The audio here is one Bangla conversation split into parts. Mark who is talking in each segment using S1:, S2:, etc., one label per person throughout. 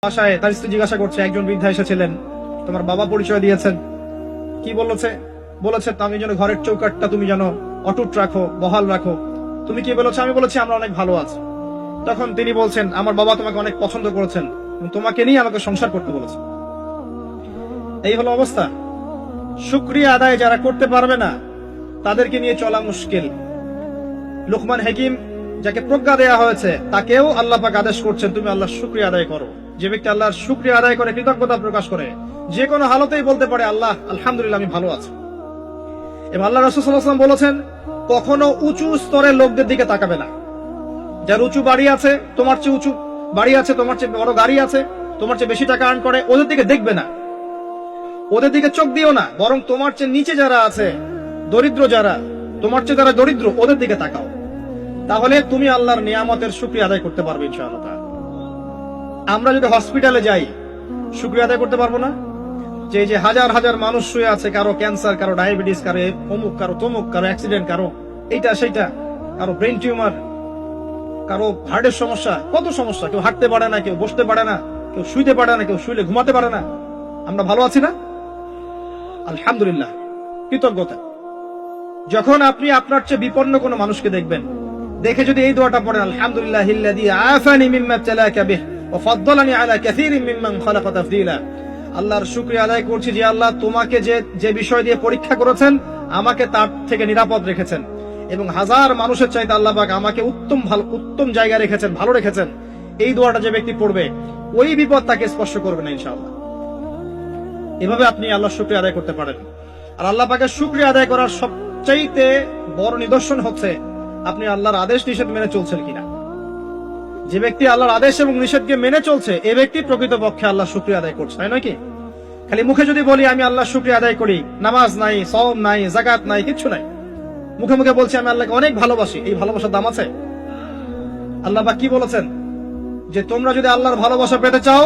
S1: বাসায় তার স্ত্রী জিজ্ঞাসা করছে, একজন বৃদ্ধা এসেছিলেন, তোমার বাবা পরিচয় দিয়েছেন, কি বলেছে? বলেছে তুমি যেন ঘরের চৌকাটটা তুমি যেন অটুট রাখো, বহাল রাখো। তুমি কি বলেছো? আমি বলেছি আমরা অনেক ভালো আছি। তখন তিনি বলছেন, আমার বাবা তোমাকে অনেক পছন্দ করেছেন, তোমাকে নিয়ে আমাকে সংসার করতে বলেছে। এই হলো অবস্থা। শুকরিয়া আদায় যারা করতে পারবে না তাদেরকে নিয়ে চলা মুশকিল। লুকমান হাকিম যাকে প্রজ্ঞা দেয়া হয়েছে তাকেও আল্লাহ পাক আদেশ করছেন, তুমি আল্লাহর শুকরিয়া আদায় করো। যে ব্যক্তি আল্লাহর শুকরিয়া আদায় করে, কৃতজ্ঞতা প্রকাশ করে, যে কোনো হালতেই বলতে পারে আল্লাহ আলহামদুলিল্লাহ আমি ভালো আছি। এবং আল্লাহ রাসূল সাল্লাল্লাহু আলাইহি ওয়াসাল্লাম বলেছেন, কখনো উঁচু স্তরের লোকদের দিকে তাকাবে না। যার উঁচু বাড়ি আছে, তোমার চেয়ে উঁচু বাড়ি আছে, তোমার চেয়ে বড় গাড়ি আছে, তোমার চেয়ে বেশি টাকা আর্ন করে, ওদের দিকে দেখবে না, ওদের দিকে চোখ দিও না। বরং তোমার চেয়ে নিচে যারা আছে, দরিদ্র যারা, তোমার চেয়ে যারা দরিদ্র, ওদের দিকে তাকাও। তাহলে তুমি আল্লাহর নিয়ামতের শুকরিয়া আদায় করতে পারবে ইনশাআল্লাহ। আমরা যদি হসপিটালে যাই, শুকরিয়া আদায় করতে পারবো না? যে হাজার হাজার মানুষ শুয়ে আছে, কারো ক্যান্সার, কারো ডায়াবেটিস, কারো অমুক, কারো তমুক, কারো অ্যাক্সিডেন্ট, কারো এইটা সেইটা, কারো ব্রেন টিউমার, কারো হার্টের সমস্যা, কত সমস্যা। কেউ হাঁটতে পারে না, কেউ বসতে পারে না, কেউ শুইতে পারে না, কেউ শুইলে ঘুমাতে পারে না। আমরা ভালো আছি না? আলহামদুলিল্লাহ, কৃতজ্ঞতা। যখন আপনি আপনার চেয়ে বিপন্ন কোনো মানুষকে দেখবেন, দেখে যদি এই দোয়াটা পড়েন, আলহামদুলিল্লাহিল্লাযী আফানি মিম্মা ইবতালাকা বিহি ওয়া ফাদ্দালানি আলা কাসীরিন মিম্মান খালাকা তাফদীলা। আল্লাহর শুকরিয়া আদায় করছি যে আল্লাহ তোমাকে যে বিষয় দিয়ে পরীক্ষা করেছেন, আমাকে তার থেকে নিরাপদ রেখেছেন, এবং হাজার মানুষের চাইতে আল্লাহ পাক আমাকে উত্তম জায়গায় রেখেছেন, ভালো রেখেছেন। এই দোয়াটা যে ব্যক্তি পড়বে, ওই বিপদ তাকে স্পর্শ করবে না ইনশাআল্লাহ। এভাবে আপনি আল্লাহর শুকরিয়া আদায় করতে পারেন। আর আল্লাহ পাকের শুকরিয়া আদায় করার সবচাইতে বড় নিদর্শন হচ্ছে আপনি আল্লাহর আদেশ নিষেধ মেনে চলছেন কিনা। যে ব্যক্তি আল্লাহর আদেশ এবং নিষেধকে মেনে চলছে, এই ব্যক্তি প্রকৃতপক্ষে আল্লাহর শুকরিয়া আদায় করছে, তাই নয় কি? খালি মুখে যদি বলি আমি আল্লাহর শুকরিয়া আদায় করি, নামাজ নাই, সওম নাই, যাকাত নাই, কিচ্ছু নাই, মুখে মুখে বলছি আমি আল্লাহকে অনেক ভালোবাসি, এই ভালোবাসার দাম আছে? আল্লাহ পাক কি বলেছেন? যে তোমরা যদি আল্লাহর ভালোবাসা পেতে চাও,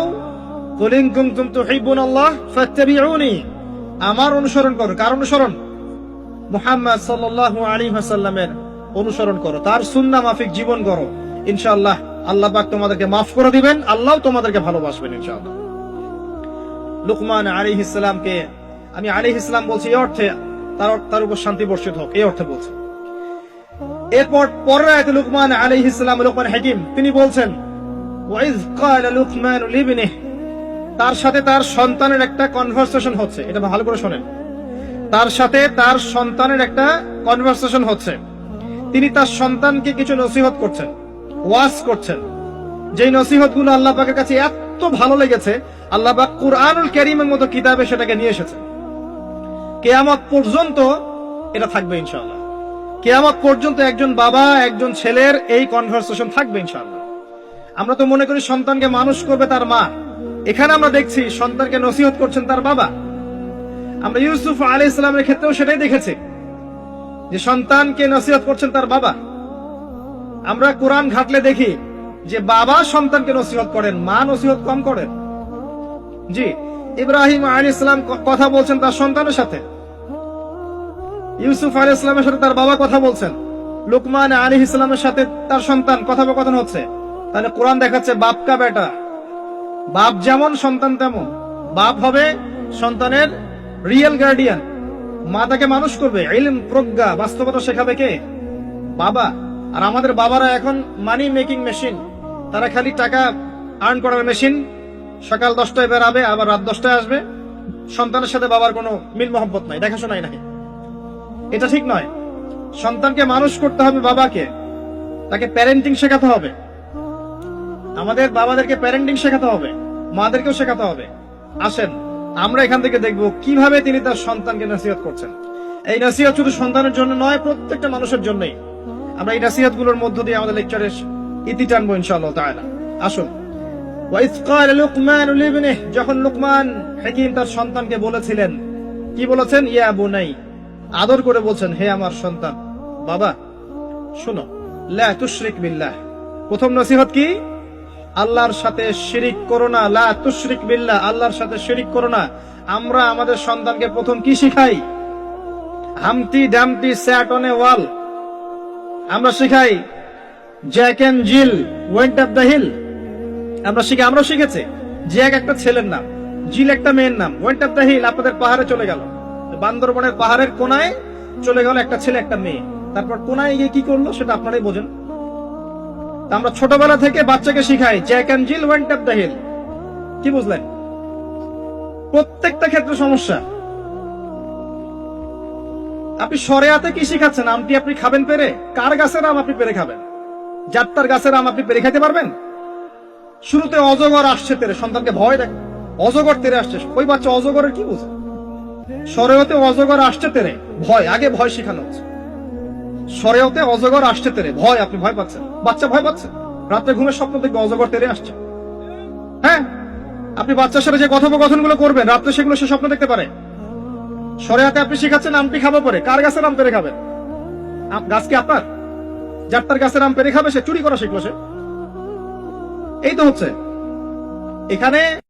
S1: কুল ইন কুনতুম তুহিব্বুনাল্লাহ ফাত্তাবিউনি, আমার অনুসরণ করো। কার অনুসরণ? মুহাম্মদ সাল্লাল্লাহু আলাইহি ওয়াসাল্লামের অনুসরণ করো, তার সুন্নাহ মাফিক জীবন করো। ইনশাআল্লাহ আল্লাহ পাক তোমাদেরকে মাফ করে দিবেন, আল্লাহ তোমাদেরকে ভালোবাসবেন ইনশাআল্লাহ। লুকমান আলাইহিস সালামকে আমি আলাইহিস সালাম বলছি এই অর্থে তার উপর শান্তি বর্ষিত হোক, এই অর্থে বলছি। এরপর পরের আয়াতে লুকমান আলাইহিস সালাম, লুকমান হাকিম, তিনি বলছেন, ওয়াইজ ক্বালা লুকমান লিবনিহি, তার সাথে তার সন্তানের একটা কনভারসেশন হচ্ছে। এটা ভালো করে শোনেন, তার সাথে তার সন্তানের একটা কনভারসেশন হচ্ছে। তিনি তার সন্তানকে কিছু নসিহত করছেন, ওয়াজ করছেন। যেই নসিহতগুলো আল্লাহ পাকের কাছে এত ভালো লেগেছে, আল্লাহ পাক কুরআনুল কারীমের মতো কিতাবে সেটাকে নিয়ে এসেছেন। কিয়ামত পর্যন্ত এটা থাকবে ইনশাআল্লাহ। কিয়ামত পর্যন্ত একজন বাবা একজন ছেলের এই কনভারসেশন থাকবে ইনশাআল্লাহ। আমরা তো মনে করি সন্তানকে মানুষ করবে তার মা, এখানে আমরা দেখছি সন্তানকে নসিহত করছেন তার বাবা। আমরা ইউসুফ আলাইহিস সালামের ক্ষেত্রেও সেটাই দেখেছি, যে সন্তানকে নসিহত করছেন তার বাবা। আমরা কোরআন ঘাটলে দেখি যে বাবা সন্তানকে নসিহত করেন, মা নসিহত কম করেন। জি, ইব্রাহিম আলাইহিস সালাম কথা বলছেন তার সন্তানের সাথে, ইউসুফ আলাইহিস সালামের সাথে তার বাবা কথা বলছেন, লুকমান আলাইহিস সালামের সাথে তার সন্তান কথোপকথন হচ্ছে। তাহলে কোরআন দেখাচ্ছে বাপ কা বেটা, বাপ যেমন সন্তান তেমন। বাপ হবে সন্তানের রিয়েল গার্ডিয়ান, মা তাকে মানুষ করবে, ইলম, প্রজ্ঞা, বাস্তবতা শেখাবে কে? বাবা। আর আমাদের বাবারা এখন মানি মেকিং মেশিন, তারা খালি টাকা আর্ন করার মেশিন। সকাল 10টায় বেরাবে, আবার রাত 10টায় আসবে। সন্তানের সাথে বাবার কোনো মিল মহব্বত নাই, দেখাশোনাই নাই। এটা ঠিক নয়। সন্তানকে মানুষ করতে হবে বাবাকে, তাকে প্যারেন্টিং শেখাতে হবে। আমাদের বাবাদেরকে প্যারেন্টিং শেখাতে হবে, মাদেরকেও শেখাতে হবে। আসেন আমরা এখান থেকে দেখবো কিভাবে তিনি তার সন্তানকে নসিহত করছেন। এই নসিহত শুধু সন্তানের জন্য নয়, প্রত্যেকটা মানুষের জন্যই। আমরা এই নসিহত গুলোর মধ্য দিয়ে আমাদের লেকচারের ইতি টানবো ইনশাআল্লাহ তাআলা। আসুন, ওয়াইজ ক্বালা লুকমান লিবনিহি, যখন লুকমান হাকিম তার সন্তানকে বলেছিলেন, কি বলেছেন? ইয়া বুনাই, আদর করে বলছেন, হে আমার সন্তান, বাবা শুনো, লা তুশরিক বিল্লাহ। প্রথম নসিহত কি? আল্লাহর সাথে শিরিক করো না। লা তুশরিক বিল্লাহ, আল্লাহর সাথে শিরিক করো না। আমরা আমাদের সন্তানকে প্রথম কি শিখাই? Humpty dumpty sat on a wall. আমরা শিখাই Jack and Jill went up the hill. আমরা শিখেছি। জিয়াক একটা ছেলের নাম, জিল একটা মেয়ের নাম, ওয়েন্ট অফ দ্য হিল আপনাদের পাহাড়ে চলে গেল, বান্দরবনের পাহাড়ের কোনায় চলে গেল একটা ছেলে একটা মেয়ে, তারপর কোনায় গিয়ে কি করলো সেটা আপনারাই বোঝেন। তা আমরা ছোটবেলা থেকে বাচ্চাকে শিখাই Jack and Jill went of the hill, কি বুঝলেন? প্রত্যেকটা ক্ষেত্রে সমস্যা। আপনি শরিয়াতে কি শিখাচ্ছেন? আমটি আপনি খাবেন পেরে? কার গাছের আম আপনি পেরে খাবেন? যাত্রার গাছের আম আপনি পেরে খাইতে পারবেন? শুরুতে অজগর আসছে তেরে, সন্তানকে ভয় দেখ, অজগর তেরে আসছে, ওই বাচ্চা অজগরের কি বুঝে? শরিয়তে অজগর আসছে তেরে, ভয়, আগে ভয় শিখানো হচ্ছে। শরিয়তে অজগর আসছে তেরে, ভয়, আপনি ভয় পাচ্ছেন, বাচ্চা ভয় পাচ্ছে, রাত্রে ঘুমের স্বপ্ন দেখবে অজগর তেরে আসছে। হ্যাঁ, আপনি বাচ্চার সাথে যে কথোপকথন গুলো করবেন রাত্রে সেগুলো সে স্বপ্ন দেখতে পারে। শরিয়াতে আপনি শিখাচ্ছেন আমটি খাবো পরে, কার গাছের আম পেরে খাবেন? গাছ কি আপনার? যাত্রার গাছের আম পেরে খাবে, সে চুরি করা শিখলো সে। এই তো হচ্ছে এখানে